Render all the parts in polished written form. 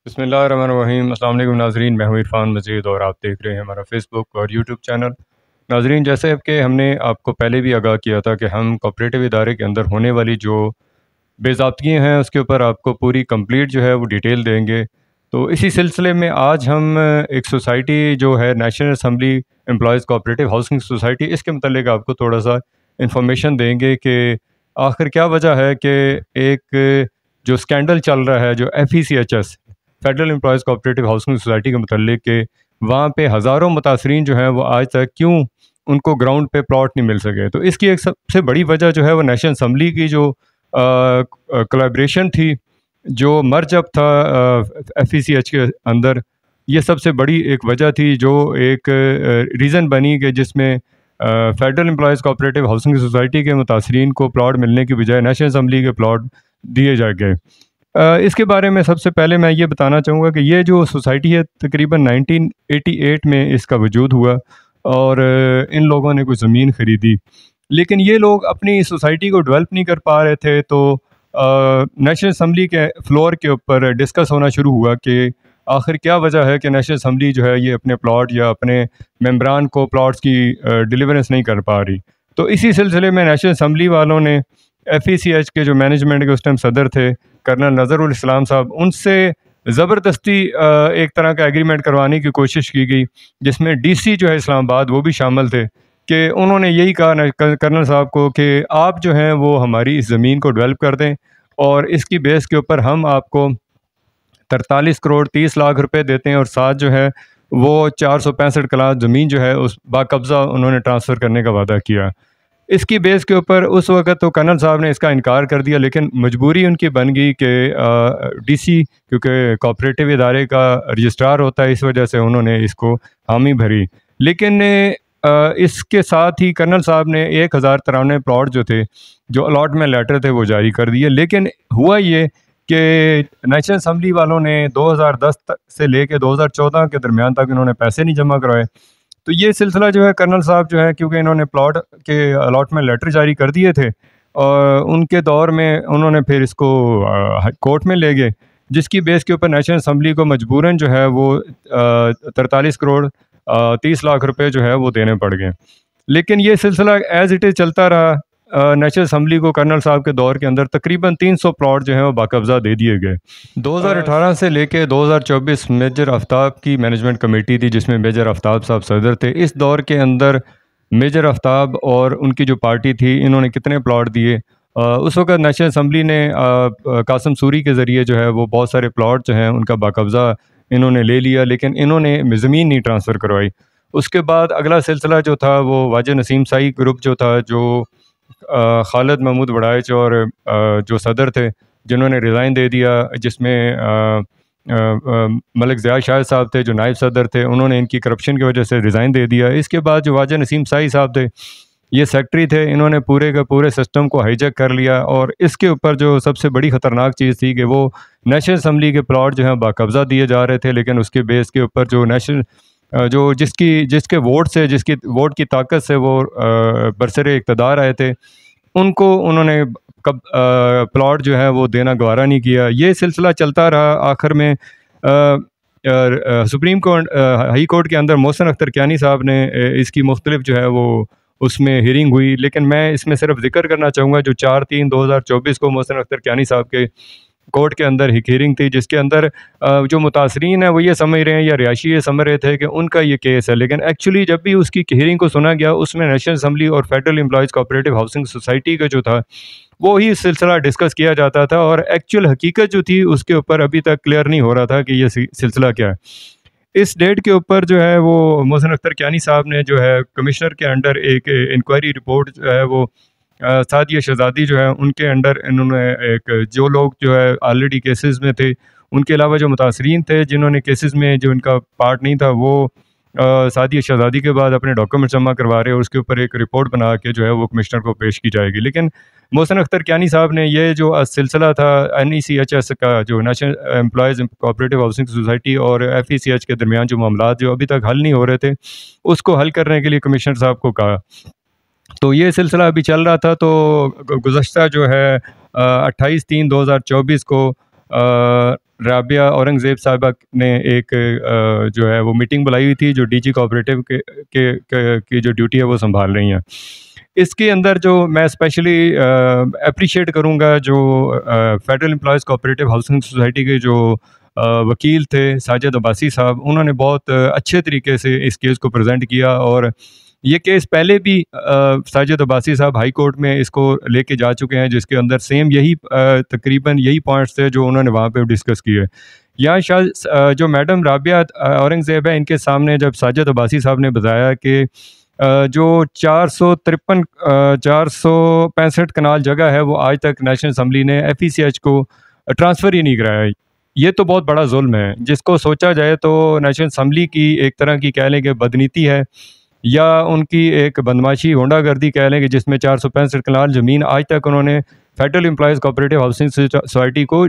बिस्मिल्लाहिर्रहमानिर्रहीम। अस्सलाम वालेकुम नाज़रीन, मैं हूँ इरफ़ान मजीद और आप देख रहे हैं हमारा फ़ेसबुक और यूट्यूब चैनल। नाज़रीन, जैसे कि हमने आपको पहले भी आगाह किया था कि हम कोऑपरेटिव इदारे के अंदर होने वाली जो बेज़ाब्तियाँ हैं उसके ऊपर आपको पूरी कंप्लीट जो है वो डिटेल देंगे। तो इसी सिलसिले में आज हम एक सोसाइटी जो है national assembly employees cooperative housing society, इसके मतलब आपको थोड़ा सा इंफॉर्मेशन देंगे कि आखिर क्या वजह है कि एक जो स्कैंडल चल रहा है जो FECHS federal employees cooperative housing society के मतलब कि वहाँ पे हज़ारों मुतासरीन जो हैं वो आज तक क्यों उनको ग्राउंड पे प्लॉट नहीं मिल सके। तो इसकी एक सबसे बड़ी वजह जो है वो नेशनल असम्बली की जो कोलैबोरेशन थी, जो मर्ज अप था FECH के अंदर, ये सबसे बड़ी एक वजह थी जो एक रीज़न बनी कि जिसमें federal employees cooperative housing society के मुतासरीन को प्लॉट मिलने की बजाय नेशनल असम्बली के प्लॉट दिए जा गए। इसके बारे में सबसे पहले मैं ये बताना चाहूँगा कि ये जो सोसाइटी है तकरीबन 1988 में इसका वजूद हुआ और इन लोगों ने कुछ ज़मीन ख़रीदी, लेकिन ये लोग अपनी सोसाइटी को डेवलप नहीं कर पा रहे थे। तो नेशनल असम्बली के फ्लोर के ऊपर डिस्कस होना शुरू हुआ कि आखिर क्या वजह है कि नेशनल असम्बली जो है ये अपने प्लॉट या अपने मेंबरान को प्लॉट्स की डिलीवरेंस नहीं कर पा रही। तो इसी सिलसिले में नेशनल असम्बली वालों ने FECH के जो मैनेजमेंट के उस टाइम सदर थे कर्नल नज़रुल इस्लाम साहब, उनसे ज़बरदस्ती एक तरह का एग्रीमेंट करवाने की कोशिश की गई, जिसमें DC जो है इस्लामाबाद वो भी शामिल थे कि उन्होंने यही कहा कर्नल साहब को कि आप जो हैं वो हमारी इस ज़मीन को डेवलप कर दें और इसकी बेस के ऊपर हम आपको 43 करोड़ 30 लाख रुपए देते हैं और साथ जो है वो 465 कनाल ज़मीन जो है उस बाकब्ज़ा उन्होंने ट्रांसफ़र करने का वादा किया। इसकी बेस के ऊपर उस वक़्त तो कर्नल साहब ने इसका इनकार कर दिया, लेकिन मजबूरी उनकी बन गई कि DC क्योंकि कोऑपरेटिव इदारे का रजिस्ट्रार होता है, इस वजह से उन्होंने इसको हामी भरी। लेकिन इसके साथ ही कर्नल साहब ने 1093 प्लॉट जो थे, जो अलॉटमेंट लेटर थे, वो जारी कर दिए। लेकिन हुआ ये कि नेशनल असम्बली वालों ने 2010 से लेके 2014 के दरमियान तक इन्होंने पैसे नहीं जमा करवाए। तो ये सिलसिला जो है कर्नल साहब जो है, क्योंकि इन्होंने प्लॉट के अलॉटमेंट लेटर जारी कर दिए थे और उनके दौर में उन्होंने फिर इसको कोर्ट में ले गए, जिसकी बेस के ऊपर नेशनल असम्बली को मजबूरन जो है वो 43 करोड़ 30 लाख रुपए जो है वो देने पड़ गए। लेकिन ये सिलसिला एज़ इट इज़ चलता रहा। नेशनल असम्बली को कर्नल साहब के दौर के अंदर तकरीबन 300 प्लॉट जो हैं वो बाकब्ज़ा दे दिए गए। 2018 से लेके 2024 मेजर आफ्ताब की मैनेजमेंट कमेटी थी, जिसमें मेजर आफ्ताब साहब सदर थे। इस दौर के अंदर मेजर आफ्ताब और उनकी जो पार्टी थी, इन्होंने कितने प्लॉट दिए? उस वक़्त नेशनल असम्बली ने कासिम सूरी के ज़रिए जो है वो बहुत सारे प्लॉट जो हैं उनका बाकब्ज़ा इन्होंने ले लिया, लेकिन इन्होंने ज़मीन नहीं ट्रांसफ़र करवाई। उसके बाद अगला सिलसिला जो था वो वाजिद नसीम साई ग्रुप जो था, जो खालिद महमूद वड़ाइच और जो सदर थे, जिन्होंने रिज़ाइन दे दिया, जिसमें मलिक ज़िया शाहिद साहब थे जो नायब सदर थे, उन्होंने इनकी करप्शन की वजह से रिज़ाइन दे दिया। इसके बाद जो वाजिद नसीम साई साहब थे, ये सेक्रेटरी थे, इन्होंने पूरे का पूरे सिस्टम को हाईजैक कर लिया। और इसके ऊपर जो सबसे बड़ी ख़तरनाक चीज़ थी कि वो नेशनल असम्बली के प्लॉट जो हैं बाकब्ज़ा दिए जा रहे थे, लेकिन उसके बेस के ऊपर जो जो जिसके वोट से, जिसकी वोट की ताकत से वो बरसरे इक़्तिदार आए थे, उनको उन्होंने कब प्लॉट जो है वो देना गवारा नहीं किया। ये सिलसिला चलता रहा। आखिर में सुप्रीम कोर्ट हाई कोर्ट के अंदर मोहसिन अख्तर कियानी साहब ने इसकी मुख्तलिफ जो है वो उसमें हियरिंग हुई। लेकिन मैं इसमें सिर्फ जिक्र करना चाहूँगा जो 4/3/2024 को मोहसिन अख्तर कियानी साहब के कोर्ट के अंदर एक हियरिंग थी, जिसके अंदर जो मुतासरीन हैं वो ये समझ रहे हैं या रिहायशी ये समझ रहे थे कि उनका ये केस है, लेकिन एक्चुअली जब भी उसकी हियरिंग को सुना गया, उसमें नेशनल असम्बली और federal employees cooperative housing society का जो था वो ही सिलसिला डिस्कस किया जाता था और एक्चुअल हकीकत जो थी उसके ऊपर अभी तक क्लियर नहीं हो रहा था कि ये सिलसिला क्या है। इस डेट के ऊपर जो है वो मोहसिन अख्तर कियानी साहब ने जो है कमिश्नर के अंडर एक इंक्वायरी रिपोर्ट जो है वो सादिया शहज़ादी जो है उनके अंडर इन्होंने एक जो लोग जो है ऑलरेडी केसेस में थे, उनके अलावा जो मुतासरीन थे जिन्होंने केसेस में जो इनका पार्ट नहीं था, वो सादिया शहज़ादी के बाद अपने डॉक्यूमेंट जमा करवा रहे हैं और उसके ऊपर एक रिपोर्ट बना के जो है वो कमिश्नर को पेश की जाएगी। लेकिन मोहसिन अख्तर कियानी साहब ने ये जो सिलसिला था NECHS का, जो national employees cooperative housing society और FECH के दरमियान जो मामला जो अभी तक हल नहीं हो रहे थे, उसको हल करने के लिए कमिश्नर साहब को कहा। तो ये सिलसिला अभी चल रहा था। तो गुज़श्ता जो है 28/3/2024 को राबिया औरंगज़ेब साहिबा ने एक जो है वो मीटिंग बुलाई हुई थी, जो डीजी कोऑपरेटिव की जो ड्यूटी है वो संभाल रही हैं। इसके अंदर जो मैं स्पेशली अप्रिशिएट करूँगा, जो federal employees cooperative housing society के जो वकील थे साजिद अब्बासी साहब, उन्होंने बहुत अच्छे तरीके से इस केस को प्रेजेंट किया। और ये केस पहले भी साजिद अब्बासी साहब हाई कोर्ट में इसको लेके जा चुके हैं, जिसके अंदर सेम यही तकरीबन यही पॉइंट्स थे जो उन्होंने वहाँ पे डिस्कस किए। यहाँ शायद जो मैडम राबिया औरंगज़ेब है, इनके सामने जब साजिद अब्बासी साहब ने बताया कि जो 465 कनाल जगह है वो आज तक नेशनल असम्बली ने FECH को ट्रांसफ़र ही नहीं कराया, ये तो बहुत बड़ा जुल्म है। जिसको सोचा जाए तो नेशनल असम्बली की एक तरह की कह लें कि बदनीति है, या उनकी एक बदमाशी होंडागर्दी कह लें, कि जिसमें 465 कनाल ज़मीन आज तक उन्होंने federal employees cooperative housing society को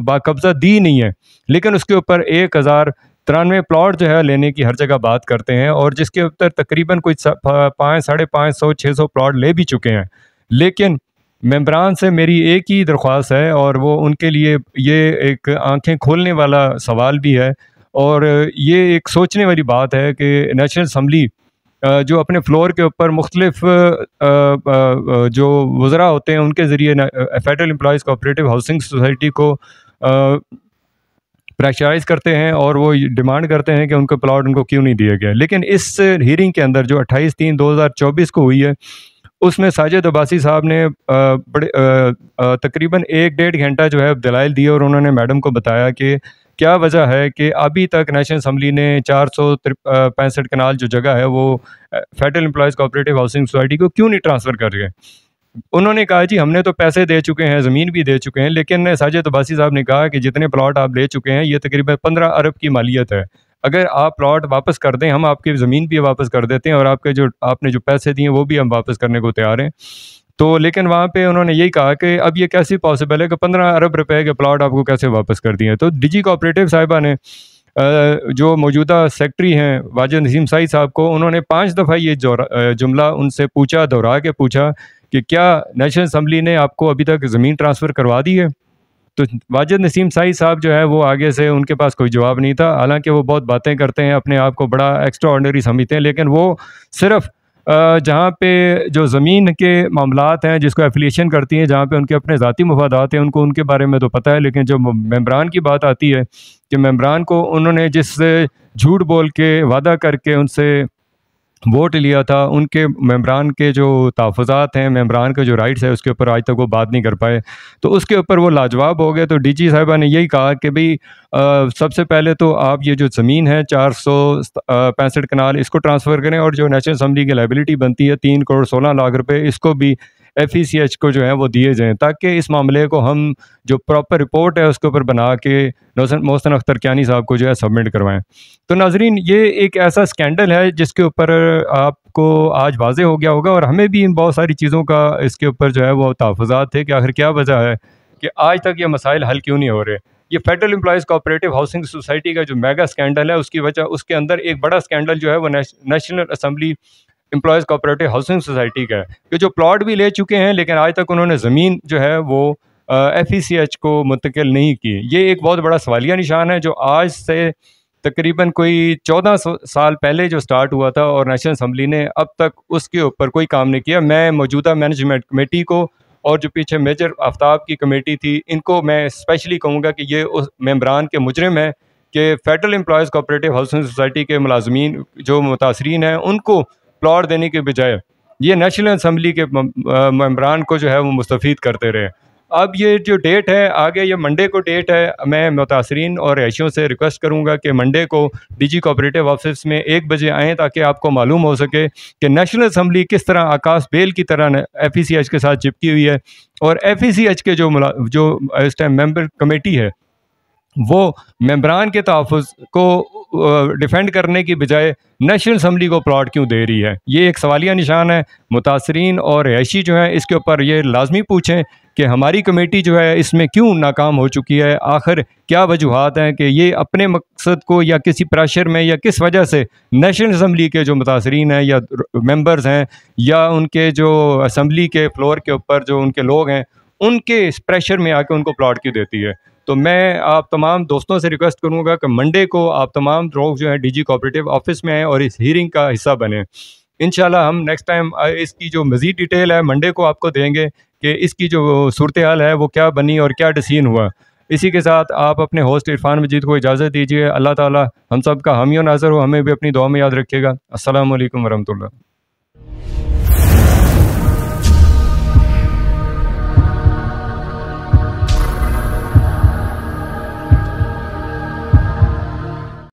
बाकब्जा दी नहीं है, लेकिन उसके ऊपर 1093 प्लॉट जो है लेने की हर जगह बात करते हैं, और जिसके ऊपर तकरीबन कोई 500-550 600 प्लॉट ले भी चुके हैं। लेकिन मेंबरान से मेरी एक ही दरख्वास्त है, और वो उनके लिए ये एक आंखें खोलने वाला सवाल भी है, और ये एक सोचने वाली बात है कि नेशनल असम्बली जो अपने फ्लोर के ऊपर मुख्तलिफ जो वज़रा होते हैं उनके ज़रिए federal employees cooperative housing society को प्रेशराइज़ करते हैं, और वो डिमांड करते हैं कि उनको प्लॉट उनको क्यों नहीं दिए गए। लेकिन इस हीयरिंग के अंदर जो 28/3/2024 को हुई है, उसमें साजिद अब्बासी साहब ने बड़े तकरीबन 1-1.5 घंटा जो है दलाइल दिए, और उन्होंने मैडम को बताया कि क्या वजह है कि अभी तक नेशनल असम्बली ने 465 कनाल जो जगह है वो federal employees cooperative housing society को क्यों नहीं ट्रांसफ़र कर रहे। उन्होंने कहा जी हमने तो पैसे दे चुके हैं, ज़मीन भी दे चुके हैं, लेकिन साजिद अब्बासी साहब ने कहा कि जितने प्लॉट आप ले चुके हैं ये तकरीबन 15 अरब की मालियत है। अगर आप प्लॉट वापस कर दें, हम आपकी ज़मीन भी वापस कर देते हैं, और आपने जो पैसे दिए वो भी हम वापस करने को तैयार हैं। तो लेकिन वहाँ पे उन्होंने यही कहा कि अब ये कैसे पॉसिबल है कि 15 अरब रुपए के प्लॉट आपको कैसे वापस कर दिए। तो डीजी कोऑपरेटिव साहिबा ने जो मौजूदा सेक्रेटरी हैं वाजिद नसीम साई साहब को, उन्होंने 5 दफ़ा ये जुमला उनसे पूछा, दोहरा के पूछा कि क्या नेशनल असम्बली ने आपको अभी तक ज़मीन ट्रांसफ़र करवा दी है। तो वाजिद नसीम साई साहब जो है वो आगे से उनके पास कोई जवाब नहीं था। हालांकि वो बहुत बातें करते हैं, अपने आप को बड़ा एक्स्ट्रा ऑर्डिनरी समझते हैं, लेकिन वो सिर्फ़ जहाँ पे जो ज़मीन के मामलात हैं जिसको एफिलिएशन करती हैं, जहाँ पे उनके अपने ज़ाती मफादात हैं, उनको उनके बारे में तो पता है, लेकिन जब मेंबरान की बात आती है कि मेंबरान को उन्होंने जिस झूठ बोल के वादा करके उनसे वोट लिया था, उनके मेंबरान के जो तहफ़्फ़ुज़ात हैं, मेंबरान के जो राइट्स है, उसके ऊपर आज तक वो बात नहीं कर पाए। तो उसके ऊपर वो लाजवाब हो गए। तो डीजी साहिबा ने यही कहा कि भाई सबसे पहले तो आप ये जो ज़मीन है 465 कनाल, इसको ट्रांसफ़र करें, और जो नेशनल असम्बली की लाइबिलिटी बनती है 3 करोड़ 16 लाख रुपए, इसको भी FECH को जो है वो दिए जाएँ, ताकि इस मामले को हम जो प्रॉपर रिपोर्ट है उसके ऊपर बना के मोहसिन अख्तर कियानी साहब को जो है सबमिट करवाएं। तो नाजरीन, ये एक ऐसा स्कैंडल है जिसके ऊपर आपको आज वाज़े हो गया होगा, और हमें भी इन बहुत सारी चीज़ों का इसके ऊपर जो है वो तहफ़्फ़ुज़ात थे कि आखिर क्या वजह है कि आज तक ये मसाइल हल क्यों नहीं हो रहे। ये federal employees cooperative housing society का जो मेगा स्कैंडल है, उसकी वजह उसके अंदर एक बड़ा स्कैंडल जो है वो national assembly employees cooperative housing society का है, कि जो प्लॉट भी ले चुके हैं, लेकिन आज तक उन्होंने ज़मीन जो है वो FECH को मुंतकिल नहीं की। ये एक बहुत बड़ा सवालिया निशान है, जो आज से तकरीबन कोई 14 साल पहले जो स्टार्ट हुआ था, और नेशनल असम्बली ने अब तक उसके ऊपर कोई काम नहीं किया। मैं मौजूदा मैनेजमेंट कमेटी को और जो पीछे मेजर आफ्ताब की कमेटी थी, इनको मैं स्पेशली कहूँगा कि ये उस मेंबरान के मुजरिम है कि federal employees cooperative housing society के मुलाजमीन जो मुतासरीन हैं उनको प्लॉट देने के बजाय ये नेशनल असम्बली के मेंबरान को जो है वो मुस्तफ़ीद करते रहे। अब ये जो डेट है आगे, ये मंडे को डेट है, मैं मुतासरीन और रहायशियों से रिक्वेस्ट करूँगा कि मंडे को डीजी कोऑपरेटिव ऑफिस में 1 बजे आएँ, ताकि आपको मालूम हो सके कि नेशनल असम्बली किस तरह आकाश बेल की तरह FECH के साथ चिपकी हुई है, और FECH के जो इस टाइम मेंबर कमेटी है वो मेंबरान के तहफ़्फ़ुज़ को डिफेंड करने की बजाय नेशनल असम्बली को प्लॉट क्यों दे रही है। ये एक सवालिया निशान है। मुतासरीन और रहायशी जो हैं इसके ऊपर ये लाजमी पूछें कि हमारी कमेटी जो है इसमें क्यों नाकाम हो चुकी है, आखिर क्या वजूहात हैं कि ये अपने मकसद को या किसी प्रेशर में या किस वजह से नेशनल असम्बली के जो मुतासरीन हैं या मेंबर्स हैं या उनके जो असम्बली के फ्लोर के ऊपर जो उनके लोग हैं, उनके इस प्रेशर में आके उनको प्लॉट क्यों देती है। तो मैं आप तमाम दोस्तों से रिक्वेस्ट करूँगा कि मंडे को आप तमाम लोग जो हैं डीजी कोऑपरेटिव ऑफिस में आएँ और इस हीयरिंग का हिस्सा बने। इंशाल्लाह हम नेक्स्ट टाइम इसकी जो मज़ीद डिटेल है मंडे को आपको देंगे कि इसकी जो सूरत हाल है वो क्या बनी और क्या डिसीजन हुआ। इसी के साथ आप अपने होस्ट इरफान मजीद को इजाज़त दीजिए। अल्लाह ताला हम सब का हामी और नाज़र हो, हमें भी अपनी दुआ में याद रखिएगा। अस्सलामु अलैकुम वरहमतुल्लाह।